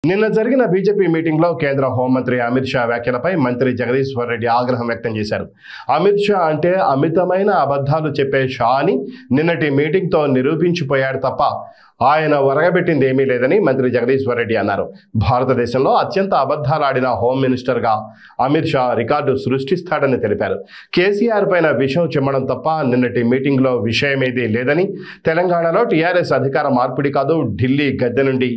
నిన్న జరిగిన BJP meeting లో కేంద్ర హోంమంత్రి అమిత్ షా వ్యాఖ్యలపై మంత్రి జగదీశ్వర్ రెడ్డి ఆగ్రహం వ్యక్తం చేశారు. అమిత్ షా అంటే అమితమైన అబద్ధాలు చెప్పే షా అని నిన్నటి మీటింగ్ తో నిరూపించిపోయాడు తప్ప ఆయన ఒరగబెట్టింది ఏమీ లేదని మంత్రి జగదీశ్వర్ రెడ్డి అన్నారు. భారతదేశంలో అత్యంత అబద్ధాలాడిన హోమ్ మినిస్టర్ గా అమిత్ షా రికార్డు సృష్టిస్తాడని తెలిపారు. కేసీఆర్ పైన విషయం చిమ్మడం తప్ప నిన్నటి మీటింగ్ లో విషయమేదీ లేదని, తెలంగాణలో టీఆర్ఎస్ అధికార మార్పిడి కాదు, ఢిల్లీ గద్దె నుండి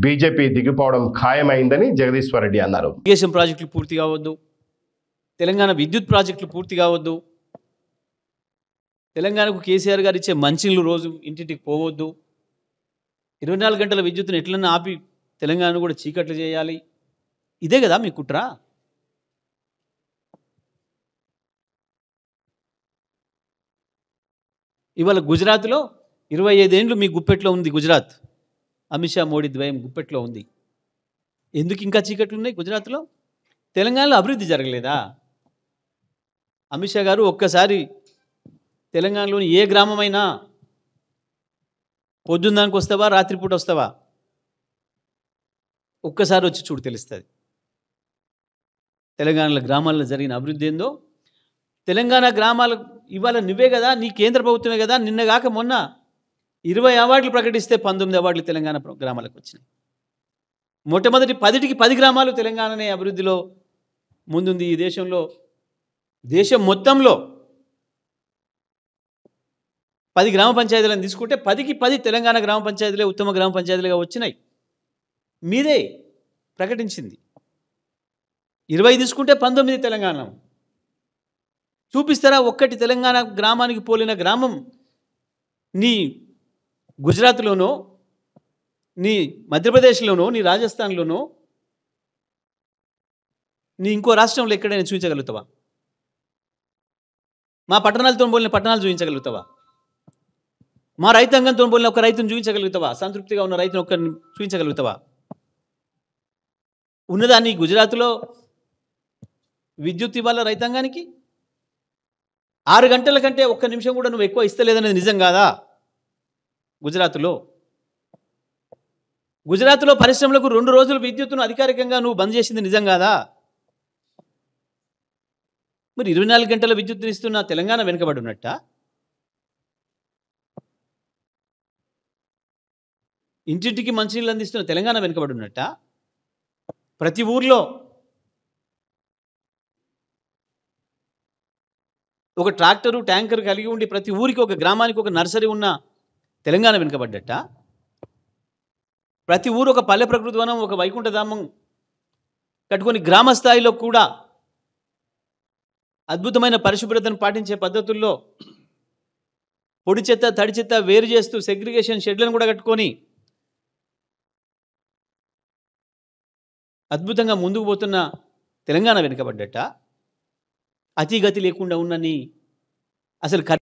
బీజేపీ దిగిపోవడం ఖాయమైందని జగదీశ్వర్ రెడ్డి అన్నారు. ఇరిగేషన్ ప్రాజెక్టులు పూర్తి కావద్దు, తెలంగాణ విద్యుత్ ప్రాజెక్టులు పూర్తి కావద్దు, తెలంగాణకు కేసీఆర్ గారు ఇచ్చే మంచినీళ్ళు రోజు ఇంటింటికి పోవద్దు, 24 గంటల విద్యుత్తును ఎట్లన్నా ఆపి తెలంగాణను కూడా చీకట్లు చేయాలి. ఇదే కదా మీ కుట్ర? ఇవాళ గుజరాత్లో 25 ఏండ్లు మీ గుప్పెట్లో ఉంది. గుజరాత్ అమిత్ షా మోడీ ద్వయం గుప్పెట్లో ఉంది. ఎందుకు ఇంకా చీకట్లు ఉన్నాయి గుజరాత్లో? తెలంగాణలో అభివృద్ధి జరగలేదా? అమిత్ షా గారు ఒక్కసారి తెలంగాణలోని ఏ గ్రామమైనా పొద్దున్నానికి వస్తావా, రాత్రిపూట వస్తావా, ఒక్కసారి వచ్చి చూడు, తెలుస్తుంది తెలంగాణలో గ్రామాల్లో జరిగిన అభివృద్ధి ఏందో. తెలంగాణ గ్రామాలు ఇవాళ నువ్వే కదా, నీ కేంద్ర ప్రభుత్వమే కదా, నిన్నగాక మొన్న 20 అవార్డులు ప్రకటిస్తే 19 అవార్డులు తెలంగాణ గ్రామాలకు వచ్చినాయి. మొట్టమొదటి 10కి 10 గ్రామాలు తెలంగాణనే అభివృద్ధిలో ముందుంది. ఈ దేశంలో, దేశం మొత్తంలో 10 గ్రామ పంచాయతీలను తీసుకుంటే 10కి 10 తెలంగాణ గ్రామ పంచాయతీలే ఉత్తమ గ్రామ పంచాయతీలుగా వచ్చినాయి. మీదే ప్రకటించింది. 20 తీసుకుంటే 19 తెలంగాణ. చూపిస్తారా ఒక్కటి తెలంగాణ గ్రామానికి పోలిన గ్రామం నీ గుజరాత్లోనో, నీ మధ్యప్రదేశ్లోనో, నీ రాజస్థాన్లోనో, నీ ఇంకో రాష్ట్రంలో ఎక్కడైనా చూపించగలుగుతావా? మా పట్టణాలతో పోలిన పట్టణాలు చూపించగలుగుతావా? మా రైతాంగంతో పోలిన ఒక రైతును చూపించగలుగుతావా? సంతృప్తిగా ఉన్న రైతును ఒక్కరిని చూపించగలుగుతావా? ఉన్నదాన్ని గుజరాత్లో విద్యుత్ ఇవ్వాల రైతాంగానికి 6 గంటల కంటే 1 నిమిషం కూడా నువ్వు ఎక్కువ ఇస్తలేదనేది నిజం కాదా? గుజరాత్లో పరిశ్రమలకు 2 రోజులు విద్యుత్తును అధికారికంగా నువ్వు బంద్ చేసింది నిజం కాదా? మరి 24 గంటల విద్యుత్తుని ఇస్తున్న తెలంగాణ వెనుకబడి ఉన్నట్ట? ఇంటింటికి మంచినీళ్ళు అందిస్తున్న తెలంగాణ వెనుకబడి ఉన్నట్ట? ప్రతి ఊర్లో ఒక ట్రాక్టరు, ట్యాంకర్ కలిగి ఉండి ప్రతి ఊరికి, ఒక గ్రామానికి ఒక నర్సరీ ఉన్న తెలంగాణ వెనుకబడ్డట్ట? ప్రతి ఊరు ఒక పల్లె ప్రకృతి వనం, ఒక వైకుంఠధామం కట్టుకొని గ్రామ స్థాయిలో కూడా అద్భుతమైన పరిశుభ్రతను పాటించే పద్ధతుల్లో పొడి చెత్త, తడి చెత్త వేరు చేస్తూ సెగ్రిగేషన్ షెడ్లను కూడా కట్టుకొని అద్భుతంగా ముందుకు పోతున్న తెలంగాణ వెనుకబడ్డట్ట? అతిగతి లేకుండా ఉన్నని అసలు